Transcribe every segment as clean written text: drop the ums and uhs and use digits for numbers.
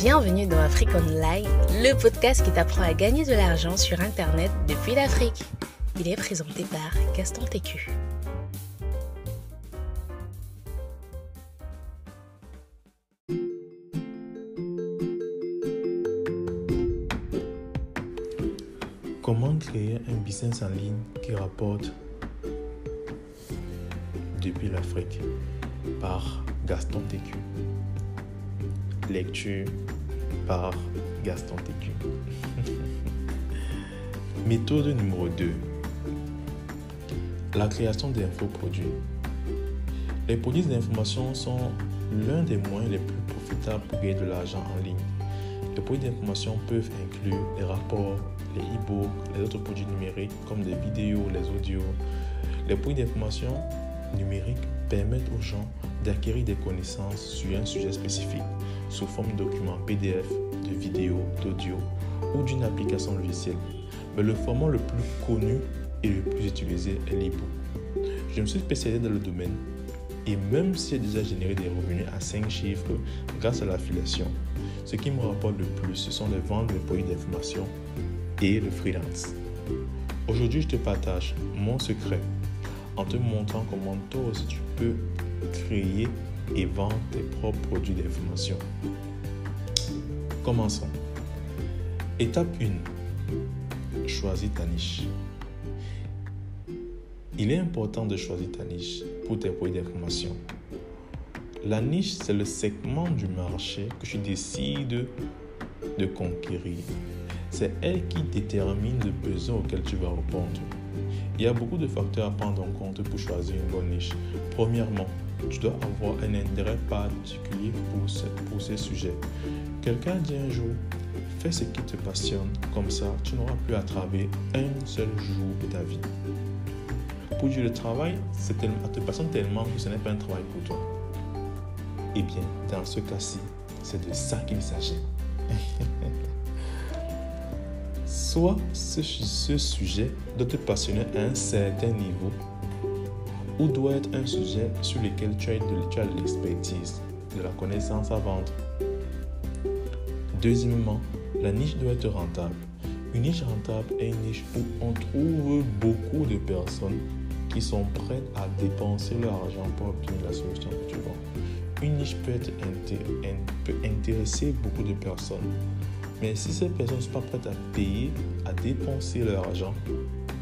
Bienvenue dans Afrique Online, le podcast qui t'apprend à gagner de l'argent sur Internet depuis l'Afrique. Il est présenté par Gaston Técu. Comment créer un business en ligne qui rapporte depuis l'Afrique par Gaston Técu. Lecture par Gaston Técu. Méthode numéro 2. La création d'infoproduits. Les produits d'information sont l'un des moyens les plus profitables pour gagner de l'argent en ligne. Les produits d'information peuvent inclure les rapports, les e-books, les autres produits numériques comme des vidéos, les audios. Les produits d'information numériques permettent aux gens d'acquérir des connaissances sur un sujet spécifique sous forme de documents PDF, de vidéos, d'audio ou d'une application logicielle. Mais le format le plus connu et le plus utilisé est l'e-book. Je me suis spécialisé dans le domaine et même si j'ai déjà généré des revenus à 5 chiffres grâce à l'affiliation, ce qui me rapporte le plus, ce sont les ventes de produits d'information et le freelance. Aujourd'hui, je te partage mon secret en te montrant comment toi aussi tu peux créer et vendre tes propres produits d'information. Commençons. Étape 1. Choisis ta niche. Il est important de choisir ta niche pour tes produits d'information. La niche, c'est le segment du marché que tu décides de conquérir. C'est elle qui détermine le besoin auquel tu vas répondre. Il y a beaucoup de facteurs à prendre en compte pour choisir une bonne niche. Premièrement, tu dois avoir un intérêt particulier pour ces sujets. Quelqu'un dit un jour, fais ce qui te passionne, comme ça tu n'auras plus à travailler un seul jour de ta vie. Pour dire le travail, ça te passionne tellement que ce n'est pas un travail pour toi. Eh bien, dans ce cas-ci, c'est de ça qu'il s'agit. Soit ce sujet doit te passionner à un certain niveau ou doit être un sujet sur lequel tu as de l'expertise, de la connaissance à vendre. Deuxièmement, la niche doit être rentable. Une niche rentable est une niche où on trouve beaucoup de personnes qui sont prêtes à dépenser leur argent pour obtenir la solution que tu vends. Une niche peut intéresser beaucoup de personnes. Mais si ces personnes ne sont pas prêtes à payer, à dépenser leur argent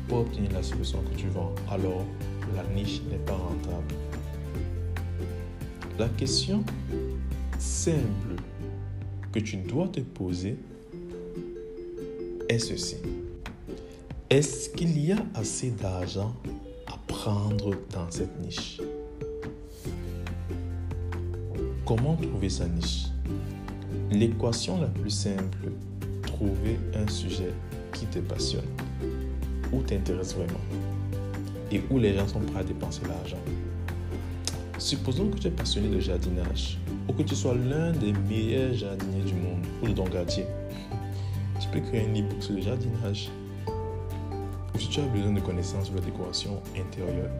pour obtenir la solution que tu vends, alors la niche n'est pas rentable. La question simple que tu dois te poser est ceci. Est-ce qu'il y a assez d'argent à prendre dans cette niche? Comment trouver sa niche? L'équation la plus simple, trouver un sujet qui te passionne, ou t'intéresse vraiment, et où les gens sont prêts à dépenser l'argent. Supposons que tu es passionné de jardinage, ou que tu sois l'un des meilleurs jardiniers du monde, ou de ton quartier. Tu peux créer un e-book sur le jardinage. Ou si tu as besoin de connaissances sur la décoration intérieure,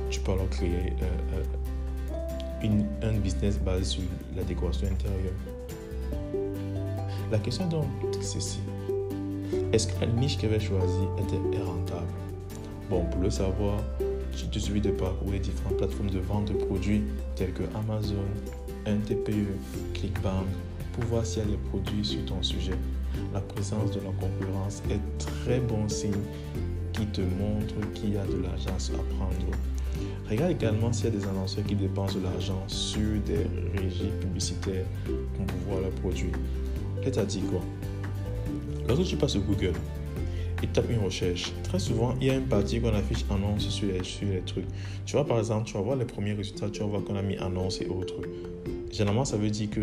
tu peux alors créer un business basé sur la décoration intérieure. La question donc, c'est ceci. Est-ce que la niche que j'avais choisie est rentable? Bon, pour le savoir, il te suffit de parcourir les différentes plateformes de vente de produits telles que Amazon, NTPE, Clickbank pour voir s'il y a des produits sur ton sujet. La présence de la concurrence est très bon signe qui te montre qu'il y a de l'argent à prendre. Regarde également s'il y a des annonceurs qui dépensent de l'argent sur des régies publicitaires pour pouvoir leurs produits. C'est-à-dire quoi? Lorsque tu passes sur Google et tapes une recherche, très souvent, il y a une partie qu'on affiche annonce sur les trucs. Tu vois, par exemple, tu vas voir les premiers résultats, tu vas voir qu'on a mis annonce et autres. Généralement, ça veut dire que,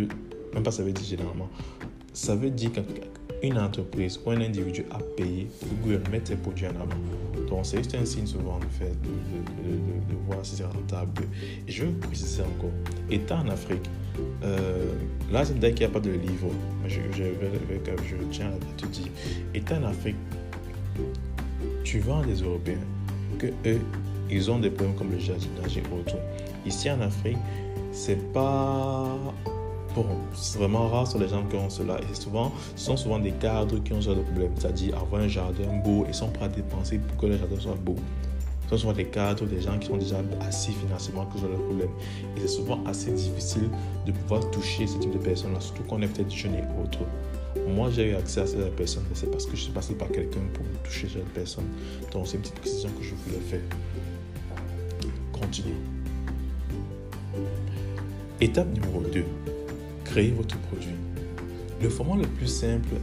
même pas ça veut dire généralement, ça veut dire qu'une entreprise ou un individu a payé pour que Google mette ses produits en avant. Donc, c'est juste un signe souvent de voir si c'est rentable. Et je vais vous préciser encore, étant en Afrique, là, c'est dès qu'il n'y a pas de livre, mais je tiens à te dire, étant en Afrique, tu vends des Européens que eux, ils ont des problèmes comme le jardinage et autres. Ici en Afrique, c'est pas Bon, c'est vraiment rare sur les gens qui ont cela. Et ce sont souvent des cadres qui ont ce genre de problème. C'est-à-dire avoir un jardin beau et sont prêts à dépenser pour que le jardin soit beau. Ce sont souvent des cadres, des gens qui sont déjà assis financièrement qui ont le problème. Et c'est souvent assez difficile de pouvoir toucher ce type de personnes-là, surtout qu'on est peut-être jeune et autres. Moi, j'ai eu accès à ces personnes, c'est parce que je suis passé par quelqu'un pour toucher cette personne. Donc, c'est une petite précision que je voulais faire. Continuez. Étape numéro 2. Créez votre produit. Le format le plus simple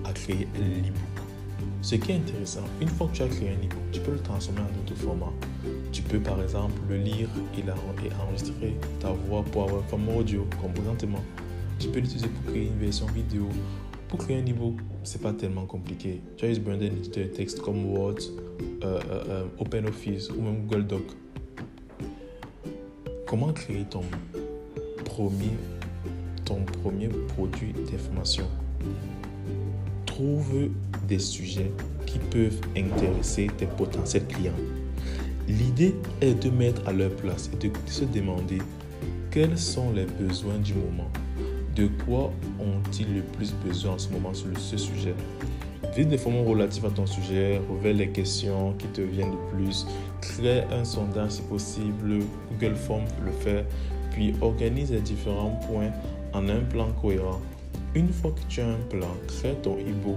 à créer est l'e-book. Ce qui est intéressant, une fois que tu as créé un e-book, tu peux le transformer en d'autres formats. Tu peux par exemple le lire et enregistrer ta voix pour avoir un format audio, comme présentement. Tu peux l'utiliser pour créer une version vidéo. Pour créer un e-book, c'est pas tellement compliqué. Tu as juste besoin d'un éditeur de texte comme Word, OpenOffice ou même Google Doc. Comment créer ton premier produit d'information? Trouve des sujets qui peuvent intéresser tes potentiels clients. L'idée est de mettre à leur place et de se demander quels sont les besoins du moment. De quoi ont-ils le plus besoin en ce moment sur ce sujet? Vise des formats relatifs à ton sujet, révèle les questions qui te viennent le plus, crée un sondage si possible, Google Form peut le faire, puis organise les différents points en un plan cohérent. Une fois que tu as un plan, crée ton e-book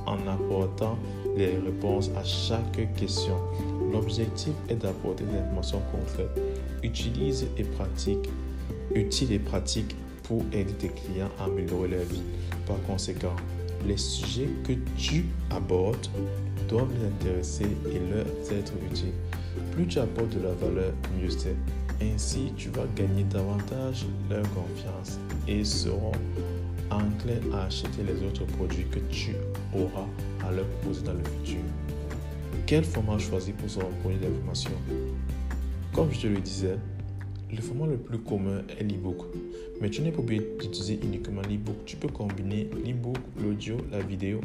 en apportant les réponses à chaque question. L'objectif est d'apporter des informations concrètes, utiles et pratiques pour aider tes clients à améliorer leur vie. Par conséquent, les sujets que tu abordes doivent les intéresser et leur être utiles. Plus tu apportes de la valeur, mieux c'est. Ainsi, tu vas gagner davantage leur confiance et seront enclins à acheter les autres produits que tu auras à leur proposer dans le futur. Quel format choisir pour son produit d'information? Comme je te le disais, le format le plus commun est l'e-book. Mais tu n'es pas obligé d'utiliser uniquement l'e-book. Tu peux combiner l'e-book, l'audio, la vidéo.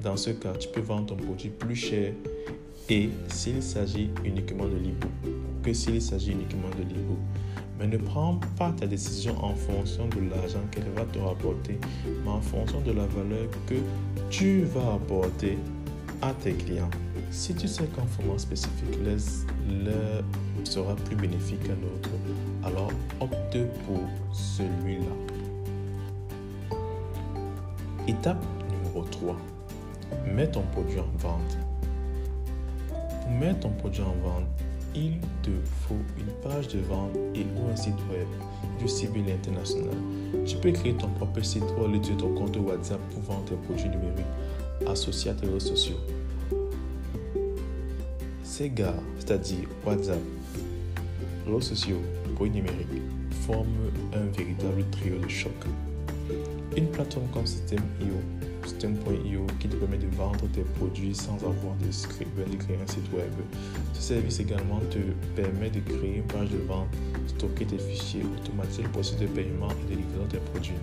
Dans ce cas, tu peux vendre ton produit plus cher et s'il s'agit uniquement de l'e-book que s'il s'agit uniquement de l'e-book. Mais ne prends pas ta décision en fonction de l'argent qu'elle va te rapporter, mais en fonction de la valeur que tu vas apporter à tes clients. Si tu sais qu'un format spécifique leur sera plus bénéfique qu'un autre, alors opte pour celui-là. Étape numéro 3. Mets ton produit en vente. Pour mettre ton produit en vente, il te faut une page de vente et ou un site web du cibler international. Tu peux créer ton propre site ou utiliser ton compte WhatsApp pour vendre tes produits numériques associés à tes réseaux sociaux. Ces gars, c'est-à-dire WhatsApp, réseaux sociaux, produits numériques, forment un véritable trio de choc. Une plateforme comme System.io qui te permet de vendre tes produits sans avoir de créer un site web. Ce service également te permet de créer une page de vente, stocker tes fichiers, automatiser le processus de paiement et de livraison de tes produits.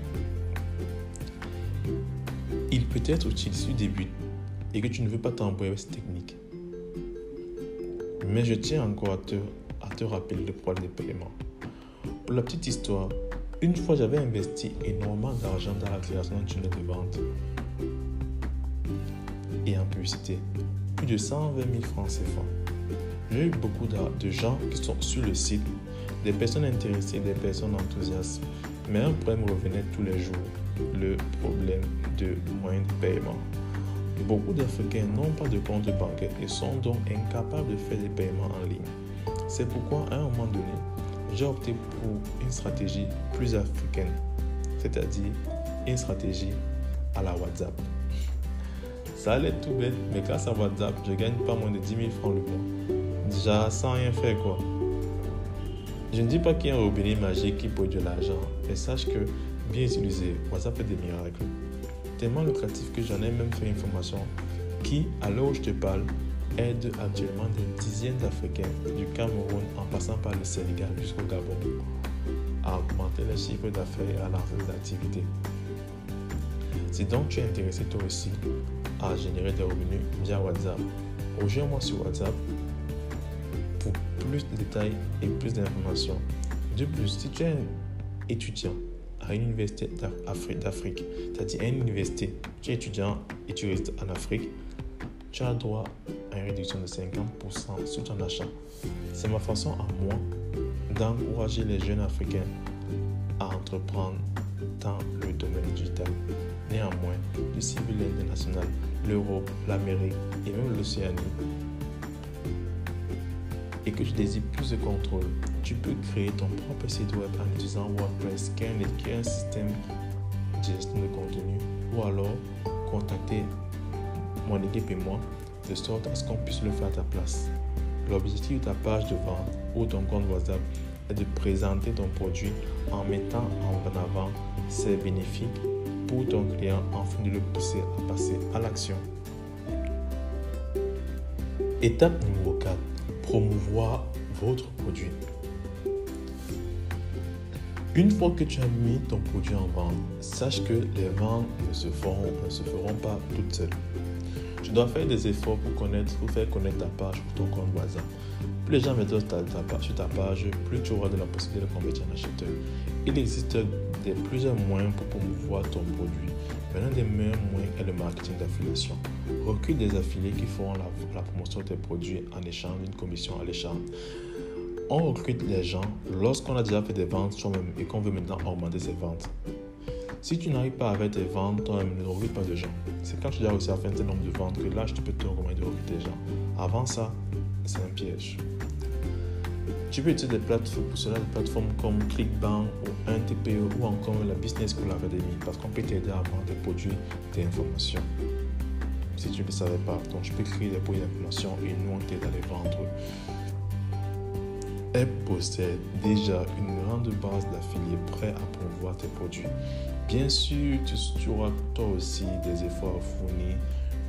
Il peut être utile si tu débutes et que tu ne veux pas t'embrouiller avec cette technique. Mais je tiens encore à te rappeler le problème de paiement. Pour la petite histoire, une fois j'avais investi énormément d'argent dans la création d'un tunnel de vente et en publicité, plus de 120 000 francs CFA. J'ai eu beaucoup de gens qui sont sur le site, des personnes intéressées, des personnes enthousiastes, mais un problème revenait tous les jours, le problème de moyens de paiement. Beaucoup d'Africains n'ont pas de compte bancaire et sont donc incapables de faire des paiements en ligne. C'est pourquoi à un moment donné, j'ai opté pour une stratégie plus africaine, c'est-à-dire une stratégie à la WhatsApp. Ça allait tout bête, mais grâce à WhatsApp, je gagne pas moins de 10 000 francs le mois. Déjà sans rien faire quoi. Je ne dis pas qu'il y a un robinet magique qui produit de l'argent, mais sache que bien utilisé, WhatsApp fait des miracles. Tellement lucratif que j'en ai même fait une formation qui, à l'heure où je te parle, aide actuellement des dizaines d'Africains du Cameroun en passant par le Sénégal jusqu'au Gabon à augmenter le chiffre d'affaires et à lancer des activités. Si donc tu es intéressé toi aussi à générer des revenus via WhatsApp, rejoins-moi sur WhatsApp pour plus de détails et plus d'informations. De plus, si tu es un étudiant à une université d'Afrique, c'est-à-dire à une université, tu es étudiant et tu restes en Afrique, tu as droit à une réduction de 50% sur ton achat. C'est ma façon à moi d'encourager les jeunes Africains à entreprendre dans le domaine digital. Néanmoins, le civil international, l'Europe, l'Amérique et même l'Océanie, et que tu désires plus de contrôle, tu peux créer ton propre site web en utilisant WordPress, qui est un système de gestion de contenu, ou alors contacter mon équipe et moi de sorte à ce qu'on puisse le faire à ta place. L'objectif de ta page de vente ou ton compte WhatsApp est de présenter ton produit en mettant en avant ses bénéfices pour ton client afin de le pousser à passer à l'action. Étape numéro 4. Promouvoir votre produit. Une fois que tu as mis ton produit en vente, sache que les ventes ne se feront pas toutes seules. Tu dois faire des efforts pour faire connaître ta page ou ton compte WhatsApp. Plus les gens mettent sur ta page, plus tu auras de la possibilité de convertir en acheteur. Il existe plusieurs moyens pour promouvoir ton produit. L'un des meilleurs moyens est le marketing d'affiliation. Recrute des affiliés qui feront la promotion de tes produits en échange d'une commission alléchante. On recrute les gens lorsqu'on a déjà fait des ventes soi-même et qu'on veut maintenant augmenter ses ventes. Si tu n'arrives pas à faire tes ventes, toi-même ne recrute pas de gens. C'est quand tu as réussi à faire un certain nombre de ventes que là, je peux te recommander de recruter des gens. Avant ça, c'est un piège. Tu peux utiliser des plateformes comme ClickBank ou 1TPE ou encore la Business School Academy parce qu'on peut t'aider à vendre des produits d'information. Si tu ne le savais pas, donc je peux créer des produits d'information et nous on t'aide à les vendre. Elle possède déjà une grande base d'affiliés prêts à promouvoir tes produits. Bien sûr, tu auras toi aussi des efforts à fournir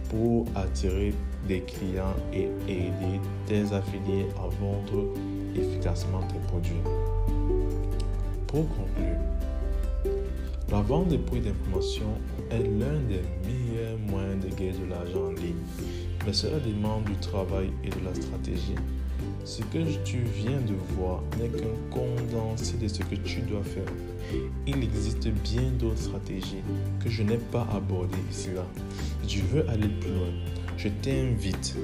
pour attirer des clients et aider tes affiliés à vendre efficacement tes produits. Pour conclure, la vente des produits d'information est l'un des meilleurs moyens de gagner de l'argent en ligne, mais cela demande du travail et de la stratégie. Ce que tu viens de voir n'est qu'un condensé de ce que tu dois faire. Il existe bien d'autres stratégies que je n'ai pas abordées ici-là. Si tu veux aller plus loin, je t'invite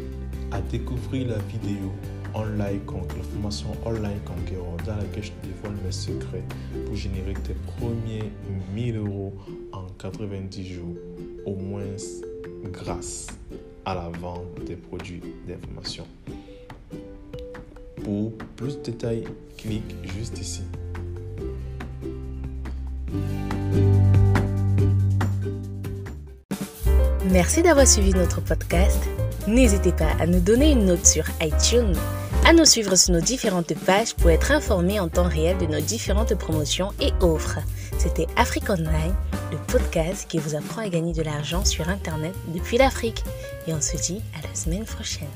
à découvrir la vidéo Online Conqueror, la formation Online Conqueror dans laquelle je te dévoile mes secrets pour générer tes premiers 1000 € en 90 jours, au moins grâce à la vente des produits d'information. Pour plus de détails, clique juste ici. Merci d'avoir suivi notre podcast. N'hésitez pas à nous donner une note sur iTunes, à nous suivre sur nos différentes pages pour être informé en temps réel de nos différentes promotions et offres. C'était Afrique Online, le podcast qui vous apprend à gagner de l'argent sur Internet depuis l'Afrique. Et on se dit à la semaine prochaine.